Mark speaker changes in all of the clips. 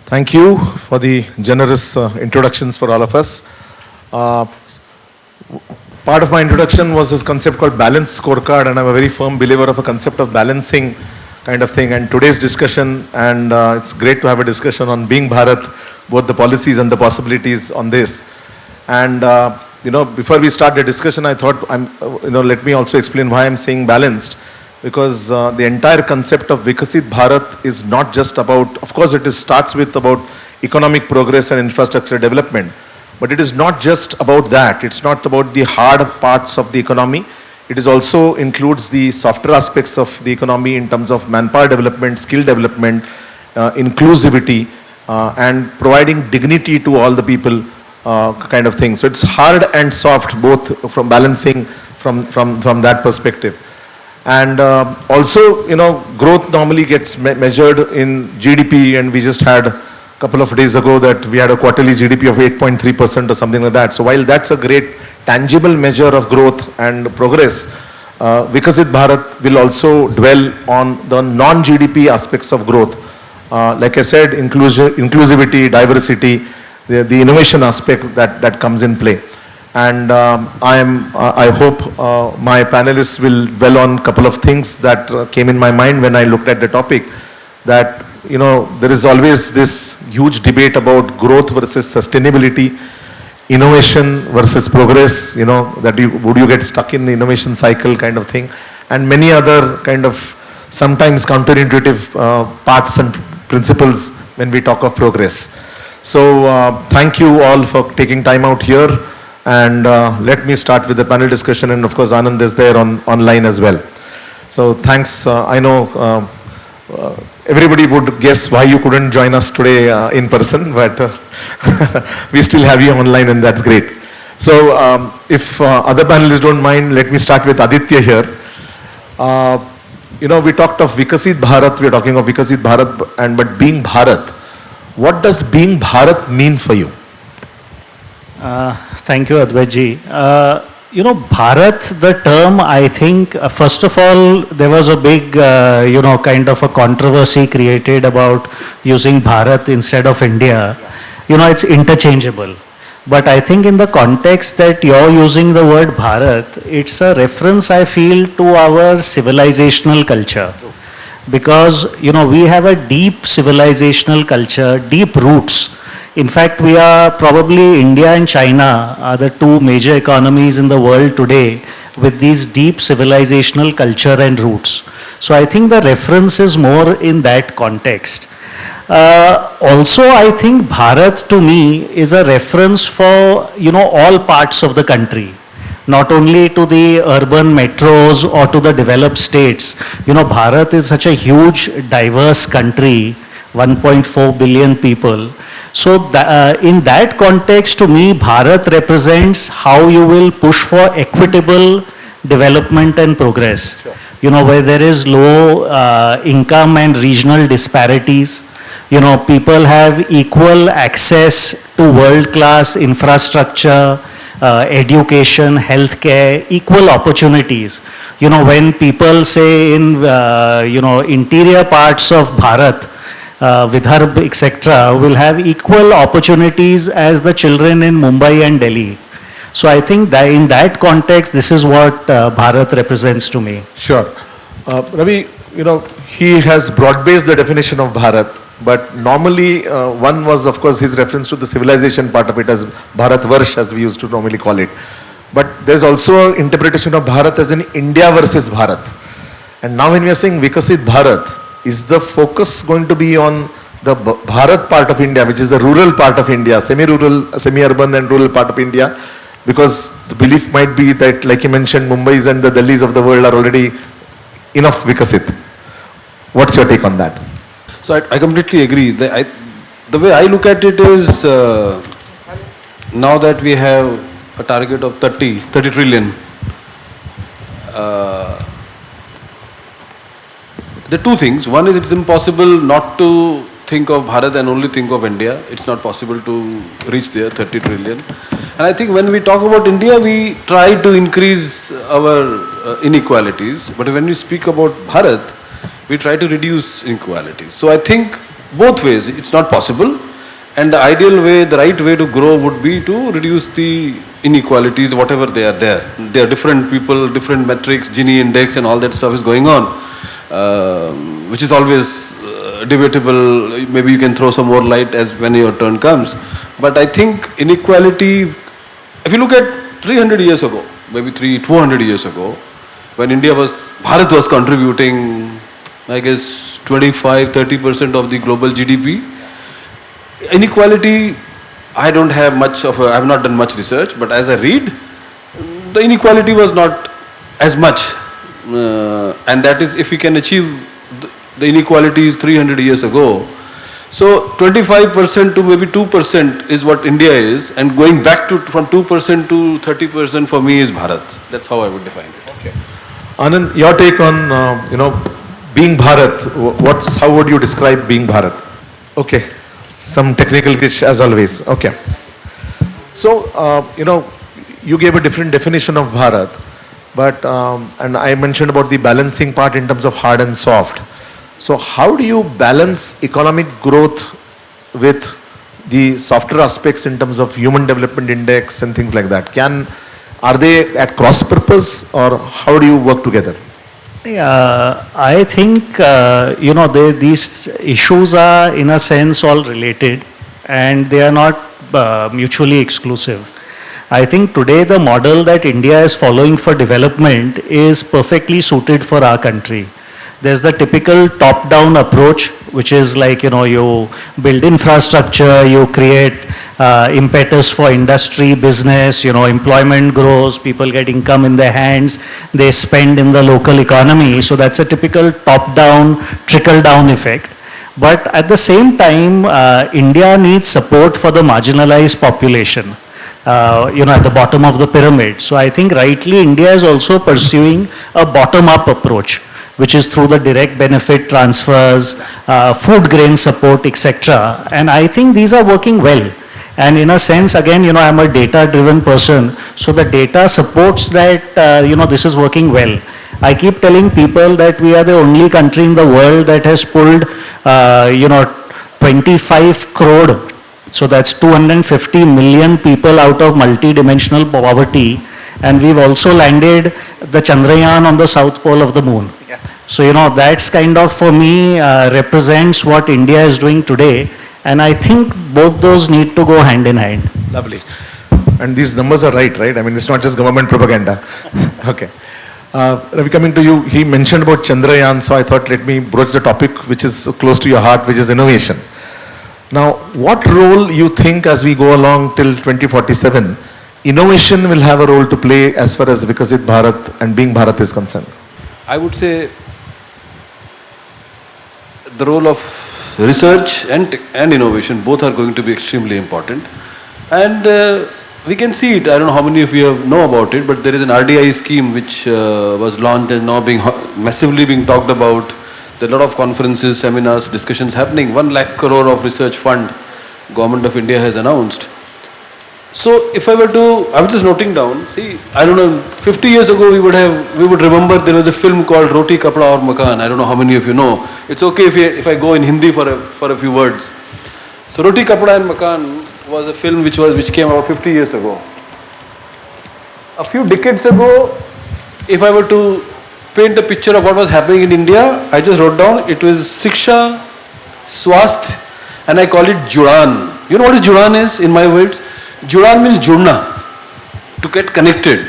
Speaker 1: Thank you for the generous introductions for all of us. Part of my introduction was this concept called balance scorecard, and I'm a very firm believer of a concept of balancing kind of thing. And today's discussion, and it's great to have a discussion on Being Bharat, both the policies and the possibilities on this. And before we start the discussion, I thought, let me also explain why I'm saying balanced. Because the entire concept of Vikasit Bharat is not just about, of course it starts with about economic progress and infrastructure development, but it is not just about that. It's not about the hard parts of the economy. It is also includes the softer aspects of the economy in terms of manpower development, skill development, inclusivity, and providing dignity to all the people kind of thing. So it's hard and soft, both from balancing from that perspective. And also, growth normally gets measured in GDP, and we just had a couple of days ago that we had a quarterly GDP of 8.3% or something like that. So while that's a great tangible measure of growth and progress, Vikasit Bharat will also dwell on the non-GDP aspects of growth. Like I said, inclusivity, diversity, the innovation aspect that comes in play. And I hope my panelists will dwell on a couple of things that came in my mind when I looked at the topic. That, there is always this huge debate about growth versus sustainability, innovation versus progress, would you get stuck in the innovation cycle kind of thing, and many other kind of sometimes counterintuitive parts and principles when we talk of progress. So thank you all for taking time out here. And let me start with the panel discussion, and of course Anand is there online as well. So thanks. I know everybody would guess why you couldn't join us today in person, but we still have you online, and that's great. So if other panelists don't mind, let me start with Aditya here. We talked of Vikasit Bharat, we're talking of Vikasit Bharat, but Being Bharat. What does Being Bharat mean for you?
Speaker 2: Thank you, Advait ji. Bharat, the term, I think, first of all, there was a big, kind of a controversy created about using Bharat instead of India. It's interchangeable. But I think in the context that you're using the word Bharat, it's a reference, I feel, to our civilizational culture. Because, we have a deep civilizational culture, deep roots. In fact, we are probably, India and China are the two major economies in the world today with these deep civilizational culture and roots. So I think the reference is more in that context. Also, I think Bharat to me is a reference for, all parts of the country. Not only to the urban metros or to the developed states. Bharat is such a huge, diverse country, 1.4 billion people. So in that context, to me, Bharat represents how you will push for equitable development and progress. Sure. Where there is low income and regional disparities. People have equal access to world-class infrastructure, education, healthcare, equal opportunities. When people say in, interior parts of Bharat, Vidarbha, etc., will have equal opportunities as the children in Mumbai and Delhi. So I think that in that context, this is what Bharat represents to me.
Speaker 1: Sure. Ravi, he has broad-based the definition of Bharat, but normally one was, of course, his reference to the civilization part of it as Bharat Varsh, as we used to normally call it. But there's also an interpretation of Bharat as in India versus Bharat. And now when we are saying Vikasit Bharat, is the focus going to be on the Bharat part of India, which is the rural part of India, semi-rural, semi-urban and rural part of India? Because the belief might be that, like you mentioned, Mumbai's and the Delhis of the world are already enough Vikasit. What's your take on that?
Speaker 3: So I completely agree. The way I look at it is, now that we have a target of 30 trillion, there are two things. One is it's impossible not to think of Bharat and only think of India. It's not possible to reach there, 30 trillion. And I think when we talk about India, we try to increase our inequalities. But when we speak about Bharat, we try to reduce inequalities. So I think both ways. It's not possible. And the ideal way, the right way to grow would be to reduce the inequalities, whatever they are there. There are different people, different metrics, Gini index and all that stuff is going on, which is always debatable. Maybe you can throw some more light as when your turn comes. But I think inequality, if you look at 300 years ago, maybe 200 years ago, when Bharat was contributing, I guess 25-30% of the global GDP. Inequality, I have not done much research, but as I read, the inequality was not as much. And that is if we can achieve the inequalities 300 years ago. So 25% to maybe 2% is what India is, and going back from 2% to 30% for me is Bharat. That's how I would define it.
Speaker 1: Okay. Anand, your take on, being Bharat, how would you describe being Bharat? Okay. Some technical glitch as always. Okay. So, you gave a different definition of Bharat, but, and I mentioned about the balancing part in terms of hard and soft. So how do you balance economic growth with the softer aspects in terms of human development index and things like that? Are they at cross purpose, or how do you work together?
Speaker 2: I think, these issues are in a sense all related, and they are not mutually exclusive. I think today the model that India is following for development is perfectly suited for our country. There's the typical top-down approach, which is like, you build infrastructure, you create impetus for industry, business, employment grows, people get income in their hands, they spend in the local economy. So that's a typical top-down, trickle-down effect. But at the same time, India needs support for the marginalized population, at the bottom of the pyramid. So I think rightly India is also pursuing a bottom-up approach, which is through the direct benefit transfers, food grain support, etc. And I think these are working well. And in a sense, again, I'm a data-driven person, so the data supports that, this is working well. I keep telling people that we are the only country in the world that has pulled, 25 crore, so that's 250 million people out of multi-dimensional poverty. And we've also landed the Chandrayaan on the south pole of the moon. Yeah. So, that's kind of, for me, represents what India is doing today. And I think both those need to go hand in hand.
Speaker 1: Lovely. And these numbers are right? I mean, it's not just government propaganda. Okay. Ravi, coming to you, he mentioned about Chandrayaan, so I thought let me broach the topic which is close to your heart, which is innovation. Now, what role you think as we go along till 2047, innovation will have a role to play as far as Vikasit Bharat and being Bharat is concerned?
Speaker 3: I would say the role of research and innovation, both are going to be extremely important. And we can see it. I don't know how many of you know about it, but there is an RDI scheme which was launched and now massively being talked about. There are a lot of conferences, seminars, discussions happening. 1 lakh crore of research fund Government of India has announced. So if I was just noting down, see, I don't know, 50 years ago we would remember there was a film called Roti, Kapda aur Makan. I don't know how many of you know. It's okay if I go in Hindi for a few words. So Roti, Kapda and Makan was a film which came out 50 years ago. A few decades ago, if I were to paint a picture of what was happening in India, I just wrote down, it was Shiksha, Swasth, and I call it Judan. You know what is Judan is in my words? Judan means Jurna, to get connected.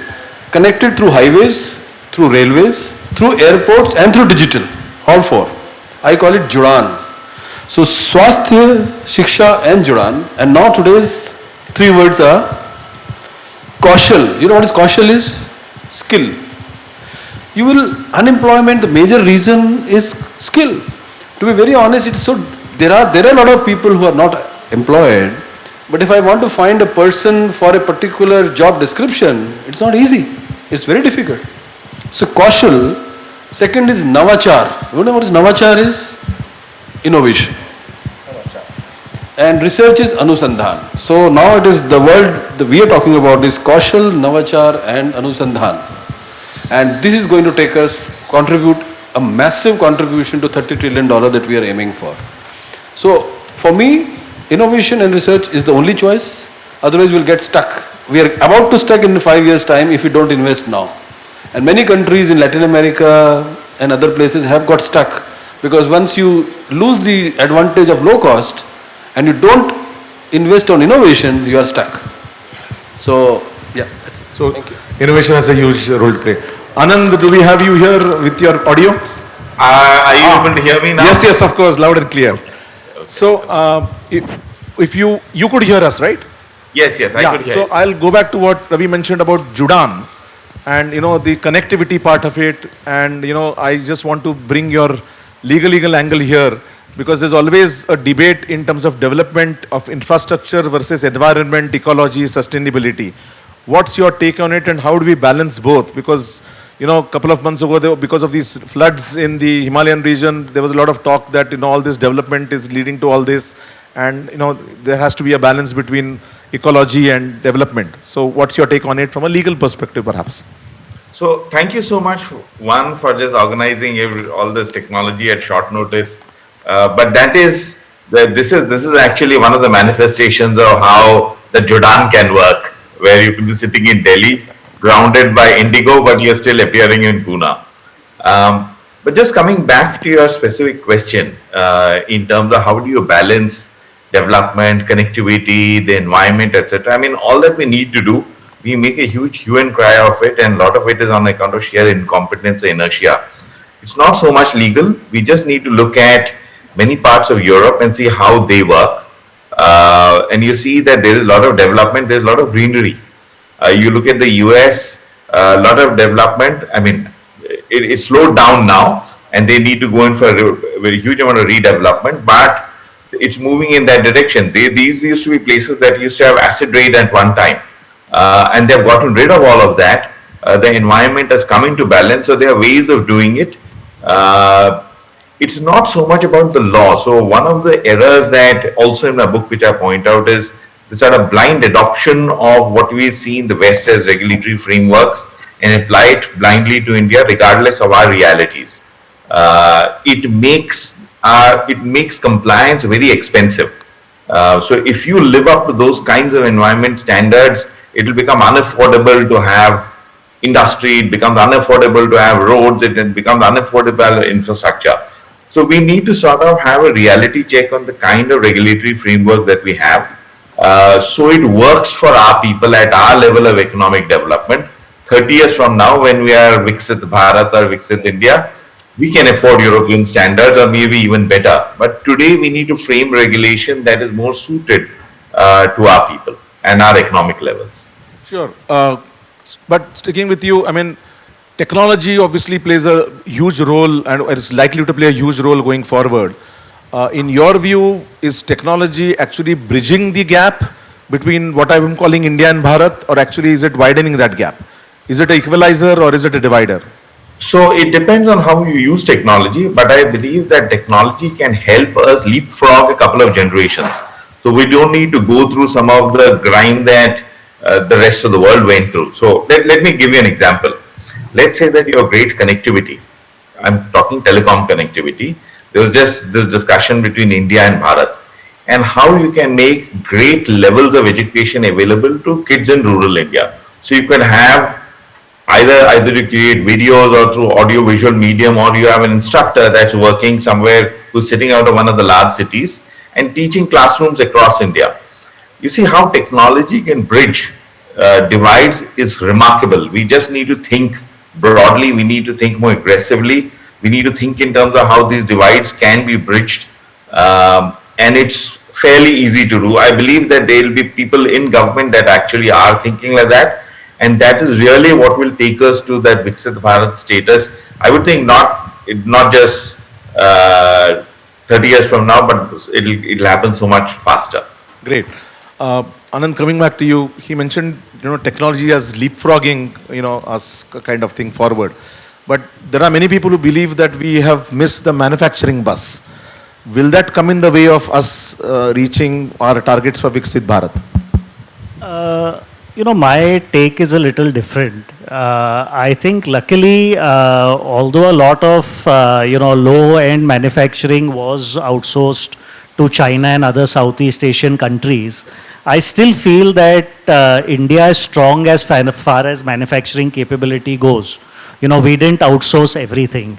Speaker 3: Connected through highways, through railways, through airports and through digital. All four. I call it Judan. So Swasthya, Shiksha and Judan. And now today's 3 words are Kaushal. You know what is Kaushal is? Skill. Unemployment, the major reason is skill. To be very honest, there are a lot of people who are not employed. But if I want to find a person for a particular job description, it's not easy. It's very difficult. So Kaushal. Second is Navachar. You know what is Navachar is? Innovation. And research is Anusandhan. So now it is the world that we are talking about is Kaushal, Navachar and Anusandhan. And this is going to take us, contribute a massive contribution to $30 trillion that we are aiming for. So for me, innovation and research is the only choice. Otherwise, we'll get stuck. We are about to stuck in 5 years' time if we don't invest now. And many countries in Latin America and other places have got stuck because once you lose the advantage of low cost and you don't invest on innovation, you are stuck. So, yeah, that's it.
Speaker 1: So,
Speaker 3: Thank you.
Speaker 1: innovation has a huge role to play. Anand, do we have you here with your audio?
Speaker 4: Are you able to hear me now?
Speaker 1: Yes, yes, of course, loud and clear. So, if you could hear us, right?
Speaker 4: Yes, I could hear
Speaker 1: so
Speaker 4: you.
Speaker 1: I'll go back to what Ravi mentioned about Judan and the connectivity part of it, and I just want to bring your legal angle here because there's always a debate in terms of development of infrastructure versus environment, ecology, sustainability. What's your take on it and how do we balance both? Because a couple of months ago, because of these floods in the Himalayan region, there was a lot of talk that all this development is leading to all this, and there has to be a balance between ecology and development. So what's your take on it from a legal perspective, perhaps?
Speaker 4: So thank you so much, one, for just organizing all this technology at short notice. But this is actually one of the manifestations of how the Jordan can work, where you could be sitting in Delhi, grounded by Indigo, but you're still appearing in Pune. But just coming back to your specific question, in terms of how do you balance development, connectivity, the environment, etc. I mean, all that we need to do, we make a huge hue and cry of it, and a lot of it is on account of sheer incompetence or inertia. It's not so much legal. We just need to look at many parts of Europe and see how they work. And you see that there is a lot of development, there's a lot of greenery. You look at the US, a lot of development. I mean, it slowed down now, and they need to go in for a very huge amount of redevelopment, but it's moving in that direction. These used to be places that used to have acid rain at one time, and they've gotten rid of all of that. The environment has come into balance, so there are ways of doing it. It's not so much about the law. So one of the errors that also in my book, which I point out, is the sort of blind adoption of what we see in the West as regulatory frameworks and apply it blindly to India, regardless of our realities. It makes compliance very expensive. So if you live up to those kinds of environment standards, it will become unaffordable to have industry, it becomes unaffordable to have roads, it becomes unaffordable infrastructure. So we need to sort of have a reality check on the kind of regulatory framework that we have. So it works for our people at our level of economic development. 30 years from now, when we are Viksit Bharat or Viksit India, we can afford European standards or maybe even better. But today we need to frame regulation that is more suited to our people and our economic levels.
Speaker 1: Sure. But sticking with you, I mean, technology obviously plays a huge role and is likely to play a huge role going forward. In your view, is technology actually bridging the gap between what I'm calling India and Bharat, or actually is it widening that gap? Is it an equalizer or is it a divider?
Speaker 4: So it depends on how you use technology, but I believe that technology can help us leapfrog a couple of generations. So we don't need to go through some of the grime that the rest of the world went through. So let me give you an example. Let's say that you have great connectivity. I'm talking telecom connectivity. There was just this discussion between India and Bharat, and how you can make great levels of education available to kids in rural India. So you can have either you create videos or through audio visual medium, or you have an instructor that's working somewhere who's sitting out of one of the large cities and teaching classrooms across India. You see how technology can bridge divides is remarkable. We just need to think broadly, we need to think more aggressively, we need to think in terms of how these divides can be bridged, and it's fairly easy to do. I believe that there will be people in government that actually are thinking like that, and that is really what will take us to that Viksit Bharat status. I would think not just 30 years from now, but it'll happen so much faster.
Speaker 1: Great. Anand, coming back to you, he mentioned technology as leapfrogging us kind of thing forward. But there are many people who believe that we have missed the manufacturing bus. Will that come in the way of us reaching our targets for Viksit Bharat?
Speaker 2: My take is a little different. I think luckily, although a lot of, low-end manufacturing was outsourced to China and other Southeast Asian countries, I still feel that India is strong as far as manufacturing capability goes. You know, we didn't outsource everything.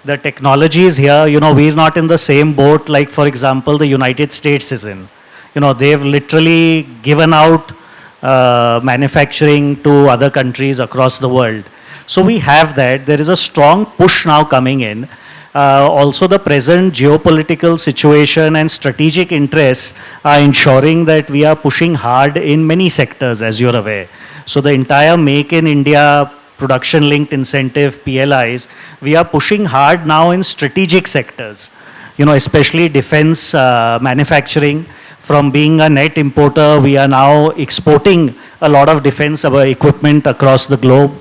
Speaker 2: The technology is here. You know, we're not in the same boat like, for example, the United States is in. You know, they've literally given out manufacturing to other countries across the world. So we have that. There is a strong push now coming in. Also, the present geopolitical situation and strategic interests are ensuring that we are pushing hard in many sectors, as you're aware. So the entire Make in India production-linked incentive, PLIs, we are pushing hard now in strategic sectors. You know, especially defense manufacturing. From being a net importer, we are now exporting a lot of defense equipment across the globe.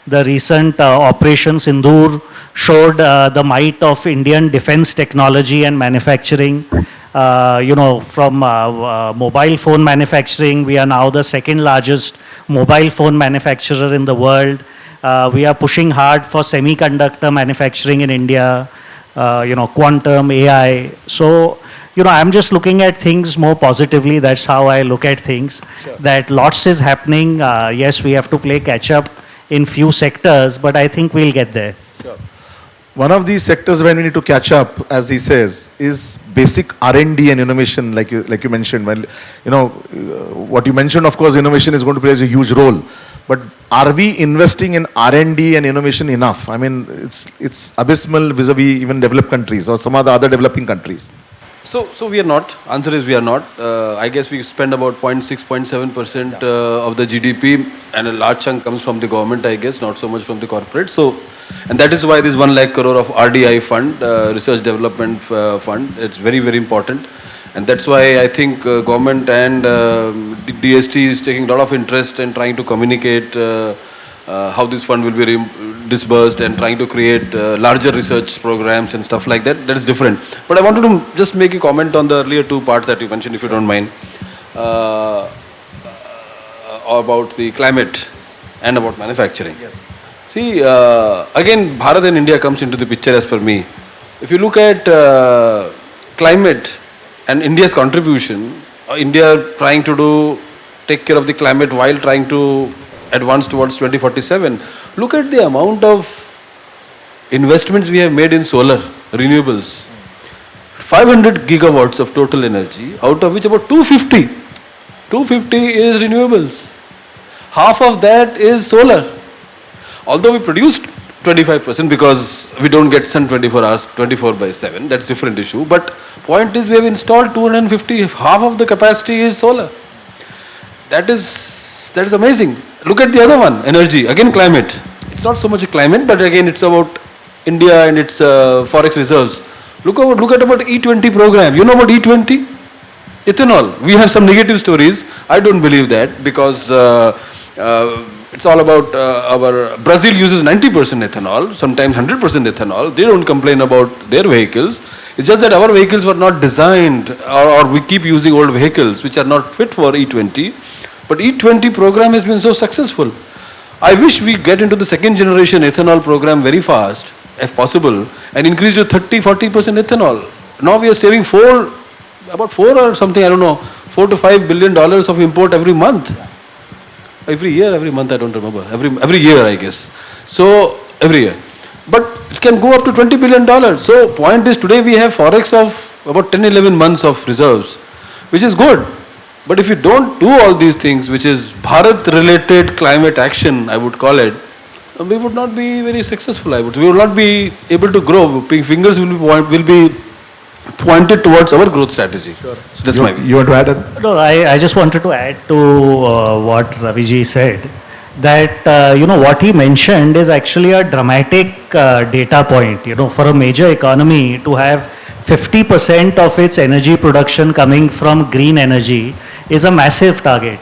Speaker 2: The recent Operation Sindoor showed the might of Indian defense technology and manufacturing. You know, from mobile phone manufacturing, we are now the second largest mobile phone manufacturer in the world. We are pushing hard for semiconductor manufacturing in India, you know, quantum, AI. So, you know, I'm just looking at things more positively. That's how I look at things. Sure. That lots is happening. Yes, we have to play catch up in few sectors, but I think we'll get there.
Speaker 1: Sure. One of these sectors where we need to catch up, as he says, is basic R&D and innovation, like you mentioned. Well, you know, what you mentioned, of course, innovation is going to play a huge role. But are we investing in R&D and innovation enough? I mean, it's abysmal vis-a-vis even developed countries or some of the other developing countries.
Speaker 3: So we are not. Answer is we are not. I guess we spend about 0.6, 0.7% of the GDP, and a large chunk comes from the government, I guess, not so much from the corporate. So, and that is why this 1 lakh crore of RDI fund, research development fund, it's very, very important. And that's why I think government and DST is taking a lot of interest in trying to communicate how this fund will be disbursed and trying to create larger research programs and stuff like that. That is different. But I wanted to just make a comment on the earlier two parts that you mentioned, if you don't mind, about the climate and about manufacturing. Yes. See, again, Bharat and India comes into the picture as per me. If you look at climate and India's contribution, India trying to take care of the climate while trying to advance towards 2047. Look at the amount of investments we have made in solar, renewables. 500 gigawatts of total energy, out of which about 250 is renewables. Half of that is solar. Although we produced 25% because we don't get sun 24 hours, 24/7, that's a different issue. But point is we have installed 250, half of the capacity is solar. That is amazing. Look at the other one, energy, again climate. It's not so much a climate, but again it's about India and its forex reserves. Look at about E20 program. You know about E20? Ethanol. We have some negative stories. I don't believe that because it's all about our Brazil uses 90% ethanol, sometimes 100% ethanol. They don't complain about their vehicles. It's just that our vehicles were not designed, or we keep using old vehicles which are not fit for E20. But E20 program has been so successful. I wish we get into the second generation ethanol program very fast, if possible, and increase to 30-40% ethanol. Now we are saving about 4 or something, I don't know, $4 to $5 billion of import every month. Every year, every month, I don't remember. Every year, I guess. So, every year. But it can go up to $20 billion. So, point is today we have forex of about 10-11 months of reserves, which is good. But if you don't do all these things, which is Bharat-related climate action, I would call it, we would not be very successful. We will not be able to grow. Fingers will be pointed towards our growth strategy. Sure. So that's my view.
Speaker 1: You want to add?
Speaker 2: No, I just wanted to add to what Raviji said. That what he mentioned is actually a dramatic data point. For a major economy to have 50% of its energy production coming from green energy is a massive target.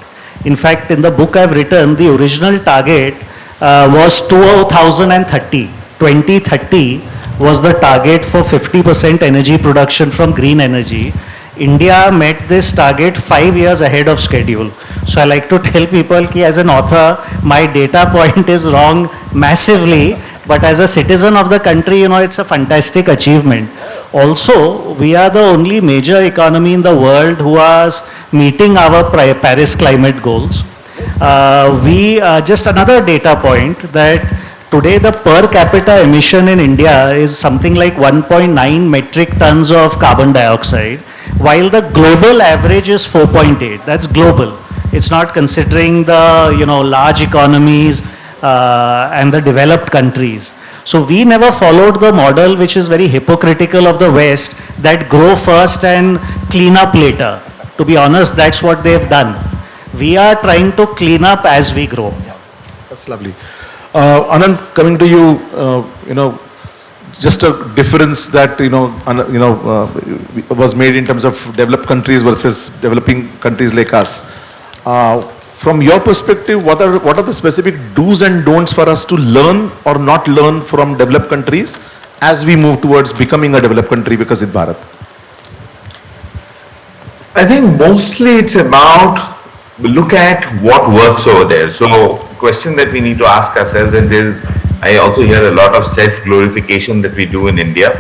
Speaker 2: In fact, in the book I've written, the original target was 2030. 2030 was the target for 50% energy production from green energy. India met this target 5 years ahead of schedule. So I like to tell people that as an author, my data point is wrong massively, but as a citizen of the country, it's a fantastic achievement. Also, we are the only major economy in the world who is meeting our Paris climate goals. Just another data point that today the per capita emission in India is something like 1.9 metric tons of carbon dioxide, while the global average is 4.8. That's global. It's not considering the large economies and the developed countries. So we never followed the model, which is very hypocritical of the West, that grow first and clean up later. To be honest, that's what they've done. We are trying to clean up as we grow.
Speaker 1: That's lovely. Anand, coming to you, just a difference that was made in terms of developed countries versus developing countries like us. From your perspective, what are the specific do's and don'ts for us to learn or not learn from developed countries as we move towards becoming a developed country because it's Bharat?
Speaker 4: I think mostly it's about look at what works over there. So question that we need to ask ourselves, and I also hear a lot of self-glorification that we do in India,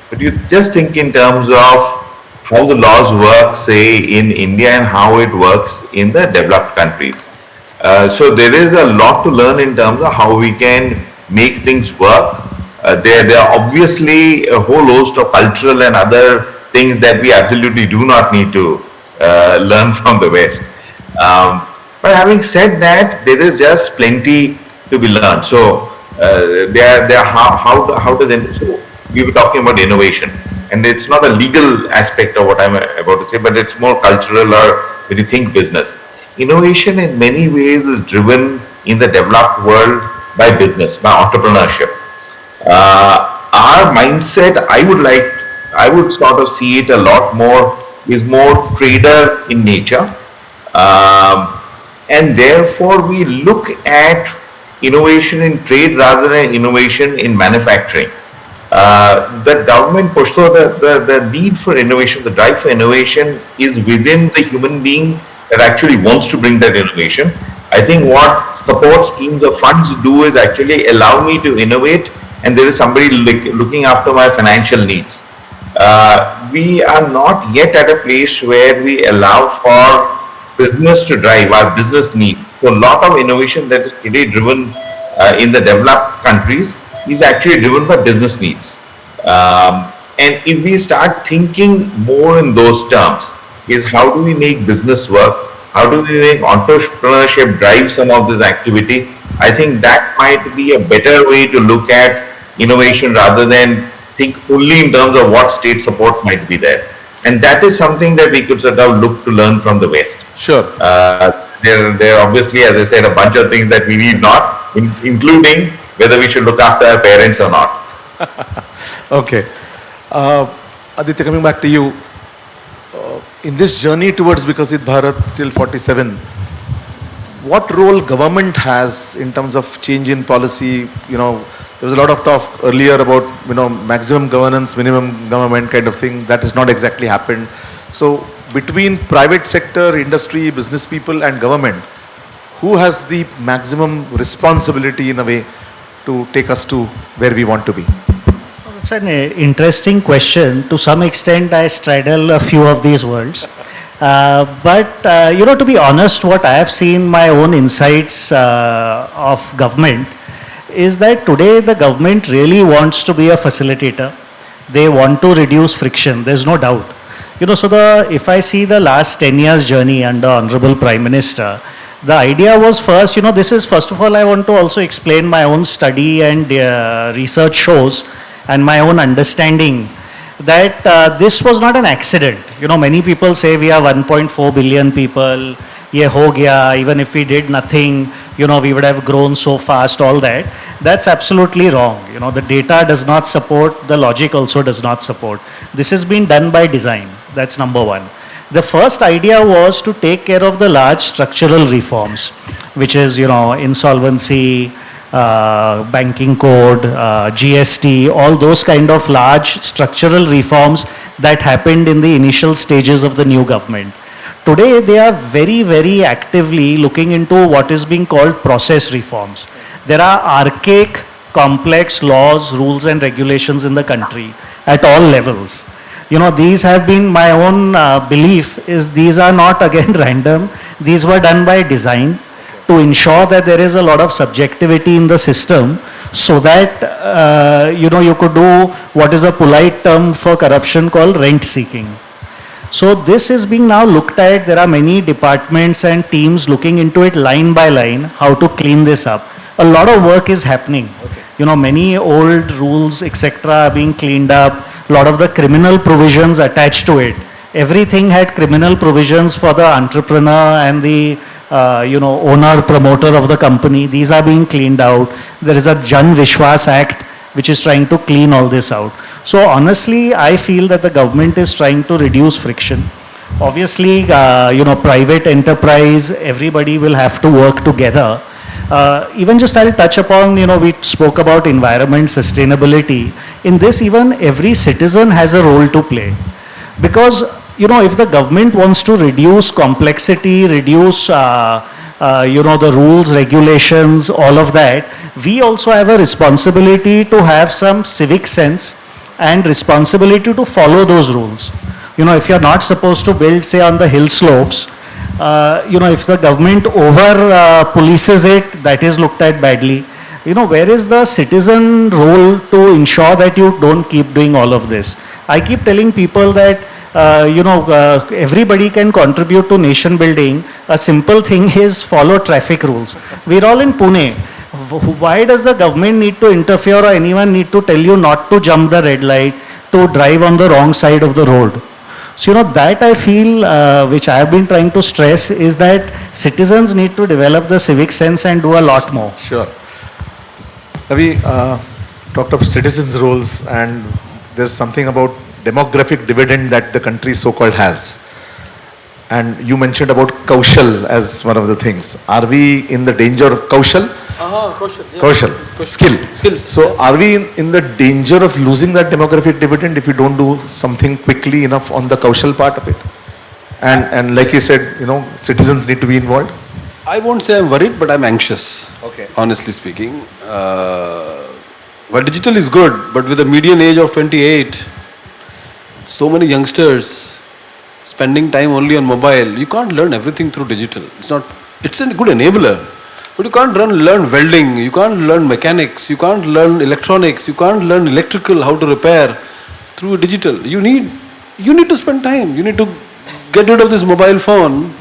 Speaker 4: but you just think in terms of how the laws work, say, in India and how it works in the developed countries. So there is a lot to learn in terms of how we can make things work. There are obviously a whole host of cultural and other things that we absolutely do not need to learn from the West. But having said that, there is just plenty to be learned. So how does it, so we were talking about innovation, and it's not a legal aspect of what I'm about to say, but it's more cultural, or when you think business. Innovation in many ways is driven in the developed world by business, by entrepreneurship. Our mindset, I would sort of see it a lot more, is more trader in nature. And therefore we look at innovation in trade rather than innovation in manufacturing. The government push, so the need for innovation, the drive for innovation is within the human being that actually wants to bring that innovation. I think what support schemes or funds do is actually allow me to innovate, and there is somebody looking after my financial needs. We are not yet at a place where we allow for business to drive our business needs. So a lot of innovation that is today driven in the developed countries is actually driven by business needs. And if we start thinking more in those terms, is how do we make business work? How do we make entrepreneurship drive some of this activity? I think that might be a better way to look at innovation rather than think only in terms of what state support might be there. And that is something that we could sort of look to learn from the West.
Speaker 1: Sure.
Speaker 4: There are obviously, as I said, a bunch of things that we need not, including whether we should look after our parents or not.
Speaker 1: Okay. Aditya, coming back to you. In this journey towards Vikasit Bharat till 47, what role government has in terms of change in policy? There was a lot of talk earlier about, maximum governance, minimum government kind of thing. That has not exactly happened. So between private sector, industry, business people and government, who has the maximum responsibility in a way to take us to where we want to be?
Speaker 2: It's an interesting question. To some extent, I straddle a few of these worlds. But to be honest, what I have seen, my own insights of government, is that today the government really wants to be a facilitator. They want to reduce friction, there's no doubt. If I see the last 10 years journey under Honorable Prime Minister, the idea was first, this is, first of all, I want to also explain my own study and research shows and my own understanding that this was not an accident. Many people say we are 1.4 billion people, ye ho gaya, even if we did nothing, we would have grown so fast, all that. That's absolutely wrong. The data does not support, the logic also does not support. This has been done by design. That's number one. The first idea was to take care of the large structural reforms, which is, insolvency, banking code, GST, all those kind of large structural reforms that happened in the initial stages of the new government. Today, they are very, very actively looking into what is being called process reforms. There are archaic, complex laws, rules and regulations in the country, at all levels. You know, these have been my own belief is these are not again random. These were done by design to ensure that there is a lot of subjectivity in the system so that, you know, you could do what is a polite term for corruption called rent seeking. So this is being now looked at. There are many departments and teams looking into it line by line, how to clean this up. A lot of work is happening. You know, many old rules, etc. are being cleaned up. A lot of the criminal provisions attached to it. Everything had criminal provisions for the entrepreneur and the you know, owner, promoter of the company. These are being cleaned out. There is a Jan Vishwas Act which is trying to clean all this out. So honestly, I feel that the government is trying to reduce friction. Obviously, you know, private enterprise, everybody will have to work together. Even just I'll touch upon, you know, we spoke about environment, sustainability. In this, even every citizen has a role to play. Because, you know, if the government wants to reduce complexity, reduce, you know, the rules, regulations, all of that, we also have a responsibility to have some civic sense and responsibility to follow those rules. You know, if you're not supposed to build, say, on the hill slopes, you know, if the government over polices it, that is looked at badly. You know, where is the citizen role to ensure that you don't keep doing all of this? I keep telling people that, you know, everybody can contribute to nation building. A simple thing is follow traffic rules. We're all in Pune. Why does the government need to interfere or anyone need to tell you not to jump the red light, to drive on the wrong side of the road? So, you know, that I feel, which I have been trying to stress, is that citizens need to develop the civic sense and do a lot more.
Speaker 1: Sure. Ravi talked of citizens' roles, and there's something about demographic dividend that the country so-called has. And you mentioned about Kaushal as one of the things. Are we in the danger of Kaushal?
Speaker 3: Kaushal. Yeah.
Speaker 1: Kaushal. Skill.
Speaker 3: Skills.
Speaker 1: So are we in the danger of losing that demographic dividend if we don't do something quickly enough on the Kaushal part of it? And like you said, you know, citizens need to be involved?
Speaker 3: I won't say I'm worried, but I'm anxious.
Speaker 1: Okay.
Speaker 3: Honestly speaking. Well, digital is good, but with a median age of 28, so many youngsters spending time only on mobile, you can't learn everything through digital. It's a good enabler. But you can't learn welding, you can't learn mechanics, you can't learn electronics, you can't learn electrical, how to repair through digital. You need to spend time. You need to get rid of this mobile phone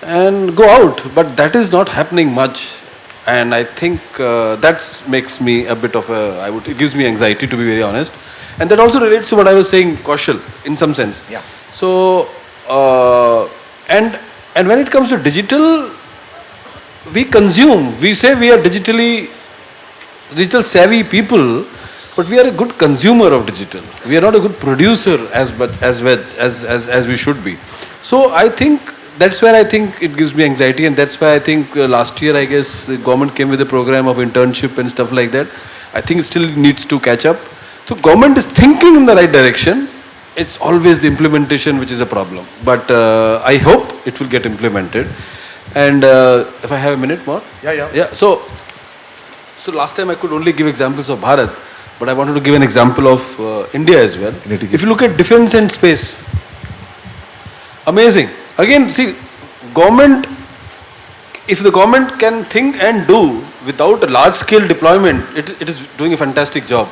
Speaker 3: and go out. But that is not happening much. And I think that makes me a bit of it gives me anxiety, to be very honest. And that also relates to what I was saying, Kaushal, in some sense.
Speaker 1: Yeah.
Speaker 3: So, and when it comes to digital, we consume. We say we are digital savvy people, but we are a good consumer of digital. We are not a good producer as we should be. So I think that's where I think it gives me anxiety, and that's why I think last year, I guess, the government came with a program of internship and stuff like that. I think it still needs to catch up. So government is thinking in the right direction. It's always the implementation which is a problem. But I hope it will get implemented. And if I have a minute more? Yeah. So last time I could only give examples of Bharat, but I wanted to give an example of India as well. If you look at defense and space, amazing. Again, see, government, if the government can think and do without a large-scale deployment, it is doing a fantastic job.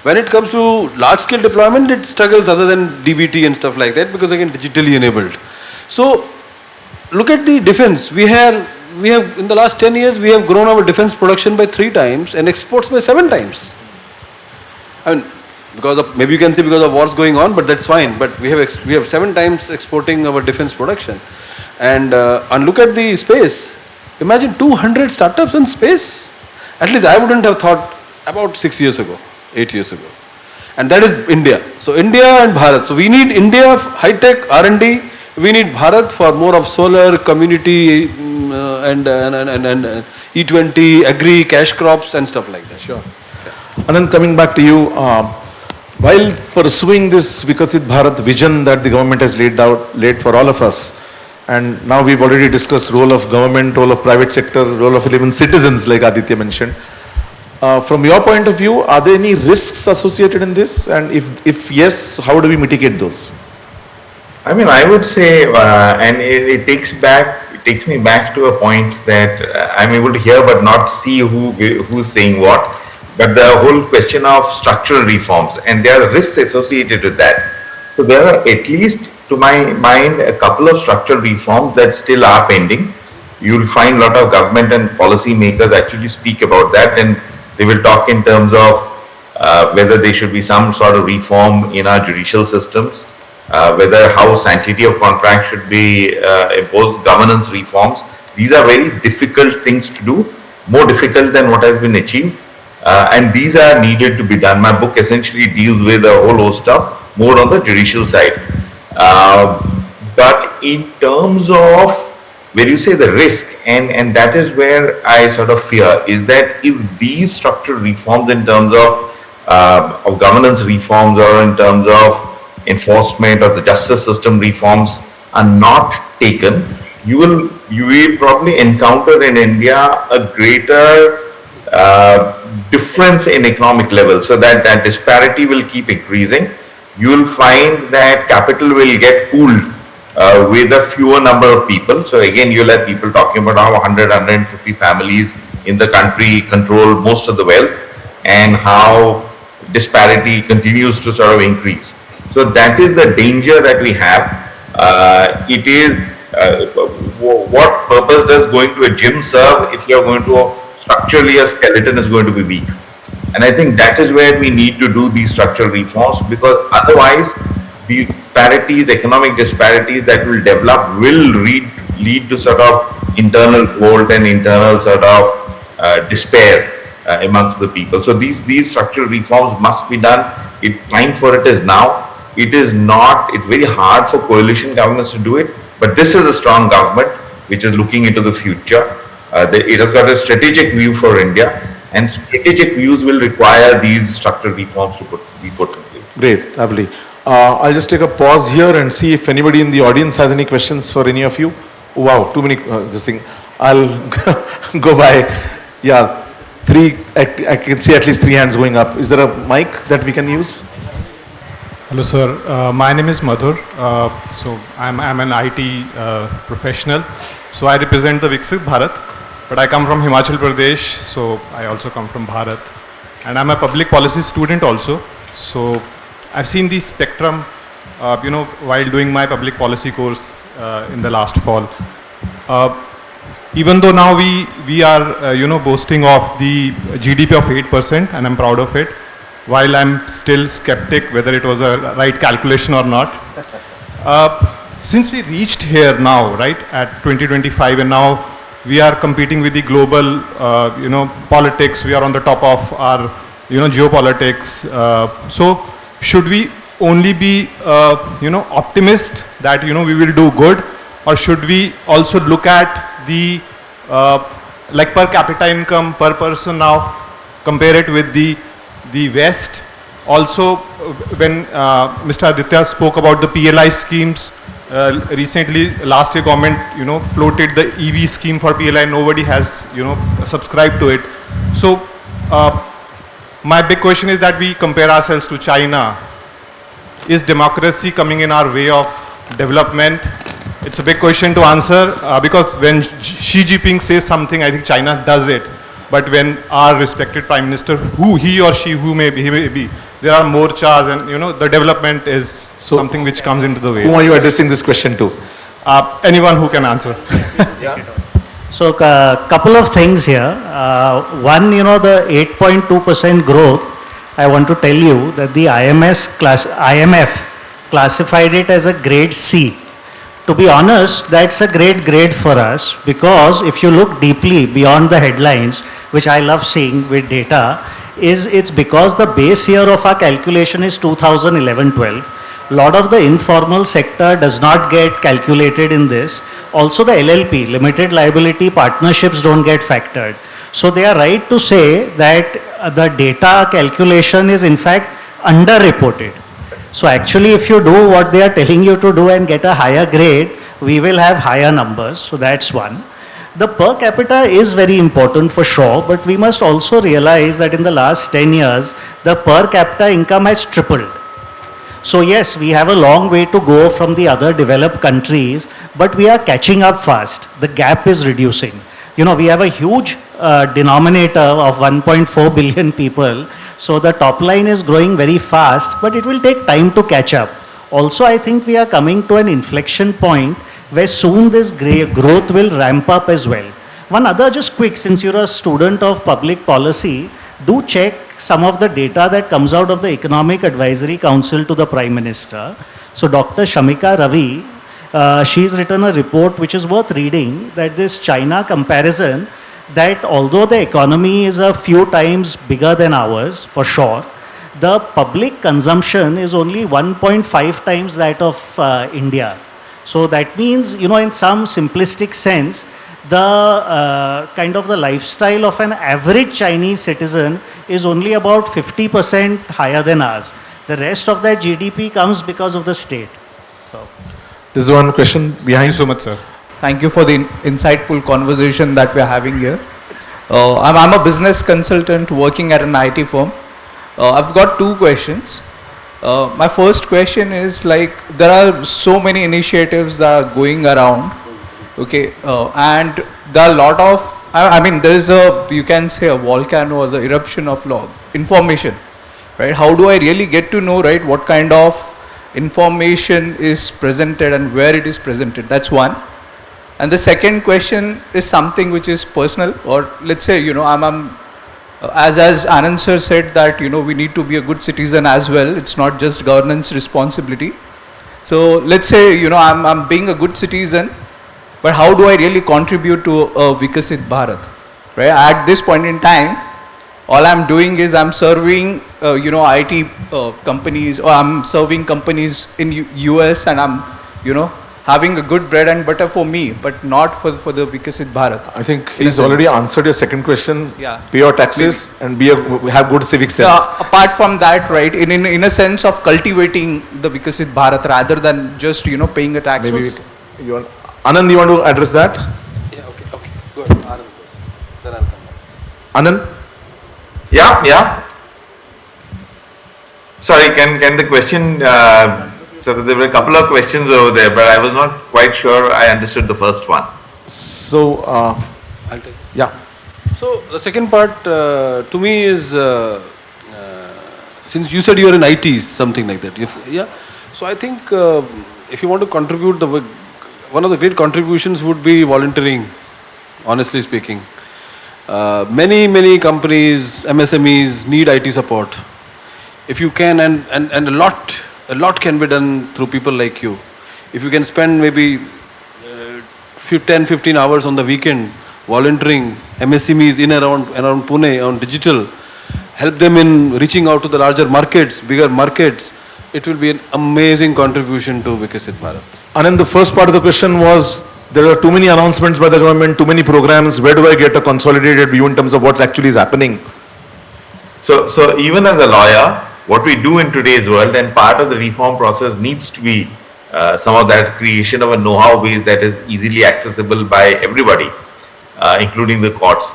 Speaker 3: When it comes to large-scale deployment, it struggles other than DBT and stuff like that, because again, digitally enabled. So, look at the defense. We have in the last 10 years, we have grown our defense production by 3 times and exports by 7 times. I mean, maybe you can say because of wars going on, but that's fine. But we have 7 times exporting our defense production. And look at the space. Imagine 200 startups in space. At least I wouldn't have thought about 6 years ago, 8 years ago. And that is India. So India and Bharat. So we need India high-tech R&D. We need Bharat for more of solar, community, and E20, agri, cash crops and stuff like that.
Speaker 1: Sure. Anand, coming back to you, while pursuing this Viksit Bharat vision that the government has laid for all of us, and now we've already discussed role of government, role of private sector, role of even citizens, like Aditya mentioned. From your point of view, are there any risks associated in this? And if yes, how do we mitigate those?
Speaker 4: I mean, I would say, and it takes me back to a point that I'm able to hear but not see who's saying what. But the whole question of structural reforms, and there are risks associated with that. So there are, at least to my mind, a couple of structural reforms that still are pending. You'll find a lot of government and policy makers actually speak about that, and they will talk in terms of whether there should be some sort of reform in our judicial systems, whether how sanctity of contract should be imposed, governance reforms. These are very difficult things to do, more difficult than what has been achieved, and these are needed to be done. My book essentially deals with a whole host of more on the judicial side. But in terms of where you say the risk, and that is where I sort of fear, is that if these structural reforms in terms of governance reforms or in terms of enforcement or the justice system reforms are not taken, you will probably encounter in India a greater difference in economic level, so that disparity will keep increasing. You will find that capital will get pooled with a fewer number of people. So again, you'll have people talking about how 100, 150 families in the country control most of the wealth, and how disparity continues to sort of increase. So that is the danger that we have. It is what purpose does going to a gym serve if you are going to structurally a skeleton is going to be weak? And I think that is where we need to do these structural reforms, because otherwise these disparities, economic disparities that will develop will lead to sort of internal revolt and internal sort of despair amongst the people. So these structural reforms must be done. Time for it is now. It's very hard for coalition governments to do it, but this is a strong government which is looking into the future. It has got a strategic view for India, and strategic views will require these structural reforms to be put in place.
Speaker 1: Great, lovely. I'll just take a pause here and see if anybody in the audience has any questions for any of you. Wow, too many, this thing. I'll go by, yeah, I can see at least 3 hands going up. Is there a mic that we can use?
Speaker 5: Hello, sir. My name is Madhur. So I'm an IT professional. So I represent the Viksit Bharat, but I come from Himachal Pradesh. So I also come from Bharat, and I'm a public policy student also. So I've seen the spectrum, while doing my public policy course in the last fall. Even though now we are boasting of the GDP of 8%, and I'm proud of it, while I'm still skeptic whether it was a right calculation or not. Since we reached here now, right, at 2025, and now we are competing with the global, politics, we are on the top of our, geopolitics. So should we only be, optimist that, we will do good, or should we also look at the, like per capita income per person now, compare it with the West? Also, when Mr. Aditya spoke about the PLI schemes, recently, last year government, floated the EV scheme for PLI. Nobody has, subscribed to it. So, my big question is that we compare ourselves to China. Is democracy coming in our way of development? It's a big question to answer, because when Xi Jinping says something, I think China does it. But when our respected Prime Minister, he or she may be, there are morchas, and the development is something which comes into the way.
Speaker 1: Whom are you addressing this question to?
Speaker 5: Anyone who can answer.
Speaker 2: So couple of things here. One, the 8.2% growth, I want to tell you that the IMF classified it as a grade C. To be honest, that's a great grade for us, because if you look deeply beyond the headlines, which I love seeing with data, it's because the base year of our calculation is 2011-12. A lot of the informal sector does not get calculated in this. Also the LLP, limited liability partnerships, don't get factored. So they are right to say that the data calculation is in fact underreported. So actually if you do what they are telling you to do and get a higher grade, we will have higher numbers. So that's one. The per capita is very important for sure, but we must also realize that in the last 10 years, the per capita income has tripled. So yes, we have a long way to go from the other developed countries, but we are catching up fast. The gap is reducing. You know, we have a huge denominator of 1.4 billion people, so the top line is growing very fast, but it will take time to catch up. Also, I think we are coming to an inflection point where soon this growth will ramp up as well. One other just quick, since you're a student of public policy, do check some of the data that comes out of the Economic Advisory Council to the Prime Minister. So Dr. Shamika Ravi, she's written a report which is worth reading, that this China comparison, that although the economy is a few times bigger than ours, for sure, the public consumption is only 1.5 times that of India. So that means, you know, in some simplistic sense, the kind of the lifestyle of an average Chinese citizen is only about 50% higher than ours. The rest of that GDP comes because of the state. So,
Speaker 1: This is one question
Speaker 5: Thank
Speaker 1: behind.
Speaker 5: you so much, sir.
Speaker 6: Thank you for the insightful conversation that we are having here. I'm a business consultant working at an IT firm. I've got two questions. My first question is, like, there are so many initiatives that are going around, okay, and there are a lot of, I mean, there is a, you can say, a volcano or the eruption of information, right? How do I really get to know, right, what kind of information is presented and where it is presented? That's one. And the second question is something which is personal, or let's say, you know, as Anand sir said that, you know, we need to be a good citizen as well. It's not just governance responsibility. So let's say, you know, I'm being a good citizen, but how do I really contribute to a Vikasit Bharat? Right? At this point in time, all I'm doing is I'm serving, you know, IT companies, or I'm serving companies in US, and I'm, you know, having a good bread and butter for me, but not for the Vikasit Bharat.
Speaker 1: I think he's already answered your second question.
Speaker 6: Yeah.
Speaker 1: Pay your taxes and have good civic sense.
Speaker 6: Apart from that, right, in a sense of cultivating the Vikasit Bharat rather than just, you know, paying a tax.
Speaker 1: Maybe you want, Anand, you want to address that?
Speaker 3: Yeah, okay. Go ahead, Anand. Then I'll come back.
Speaker 1: Anand?
Speaker 4: Yeah. Sorry, can the question, so there were a couple of questions over there, but I was not quite sure I understood the first one.
Speaker 1: So,
Speaker 3: I'll take.
Speaker 1: yeah.
Speaker 3: So the second part to me is, since you said you are in IT, something like that. Yeah. So I think if you want to contribute, one of the great contributions would be volunteering, honestly speaking. Many companies, MSMEs need IT support. If you can, and a lot can be done through people like you. If you can spend maybe 10-15 hours on the weekend volunteering MSMEs in around Pune on digital, help them in reaching out to the larger markets, bigger markets, it will be an amazing contribution to Vikasit Bharat.
Speaker 1: Anand, the first part of the question was, there are too many announcements by the government, too many programs. Where do I get a consolidated view in terms of what's actually is happening?
Speaker 4: So even as a lawyer, what we do in today's world, and part of the reform process needs to be some of that creation of a know-how base that is easily accessible by everybody, including the courts.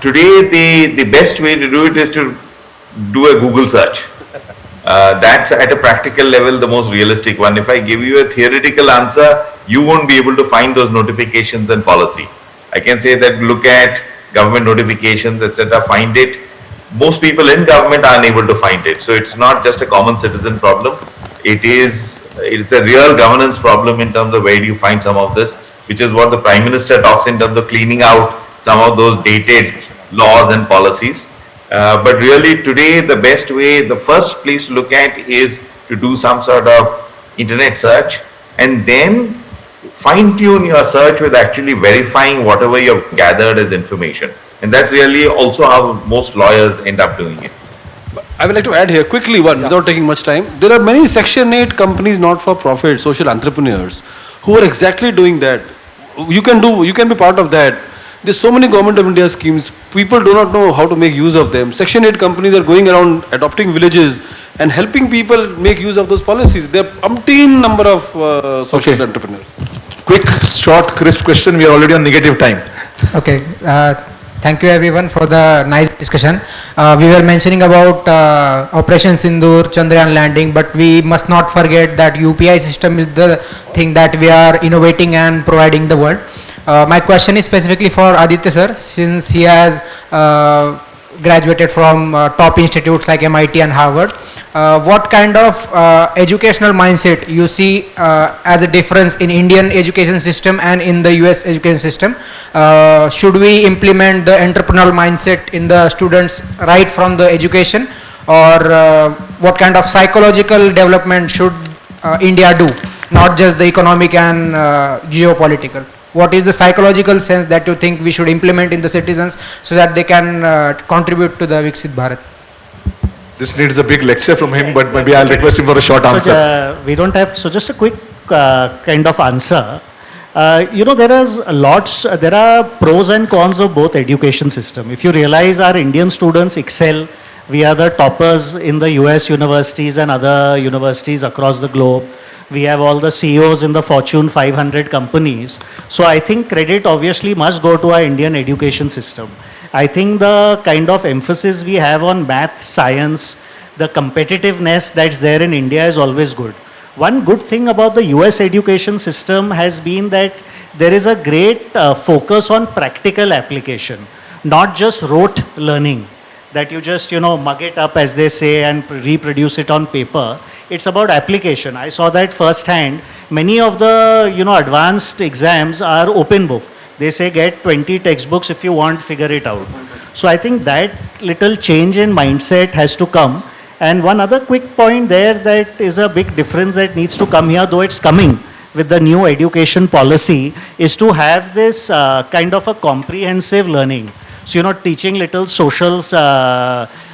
Speaker 4: Today, the best way to do it is to do a Google search. That's at a practical level the most realistic one. If I give you a theoretical answer, you won't be able to find those notifications and policy. I can say that look at government notifications, etc., find it. Most people in government are unable to find it. So it's not just a common citizen problem. It's a real governance problem in terms of where do you find some of this, which is what the Prime Minister talks in terms of cleaning out some of those dated laws and policies. But really today the best way, the first place to look at is to do some sort of internet search and then fine tune your search with actually verifying whatever you've gathered as information. And that's really also how most lawyers end up doing it.
Speaker 3: I would like to add here quickly one, without taking much time. There are many Section 8 companies, not for profit, social entrepreneurs, who are exactly doing that. You can be part of that. There's so many Government of India schemes. People do not know how to make use of them. Section 8 companies are going around adopting villages and helping people make use of those policies. There are umpteen number of social entrepreneurs.
Speaker 1: quick, short, crisp question. We are already on negative time.
Speaker 7: Okay. Thank you everyone for the nice discussion. We were mentioning about Operation Sindoor, Chandrayaan landing, but we must not forget that UPI system is the thing that we are innovating and providing the world. My question is specifically for Aditya sir, since he has graduated from top institutes like MIT and Harvard. What kind of educational mindset you see as a difference in Indian education system and in the US education system? Should we implement the entrepreneurial mindset in the students right from the education, or what kind of psychological development should India do, not just the economic and geopolitical? What is the psychological sense that you think we should implement in the citizens so that they can contribute to the Viksit Bharat?
Speaker 1: This needs a big lecture from him, but maybe I'll request him for a short answer.
Speaker 2: We don't have, so just a quick kind of answer. There are pros and cons of both education system. If you realize our Indian students excel, we are the toppers in the US universities and other universities across the globe. We have all the CEOs in the Fortune 500 companies. So I think credit obviously must go to our Indian education system. I think the kind of emphasis we have on math, science, the competitiveness that's there in India is always good. One good thing about the US education system has been that there is a great focus on practical application, not just rote learning, that you just, mug it up as they say and reproduce it on paper. It's about application. I saw that firsthand. Many of the, advanced exams are open book. They say get 20 textbooks if you want, figure it out. So I think that little change in mindset has to come. And one other quick point there that is a big difference that needs to come here, though it's coming with the new education policy, is to have this kind of a comprehensive learning. So, teaching little social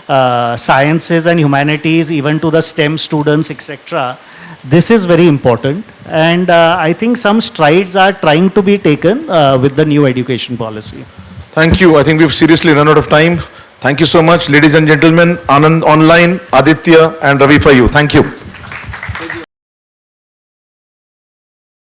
Speaker 2: sciences and humanities, even to the STEM students, etc. This is very important. And I think some strides are trying to be taken with the new education policy.
Speaker 1: Thank you. I think we've seriously run out of time. Thank you so much, ladies and gentlemen. Anand online, Aditya and Ravi for you. Thank you.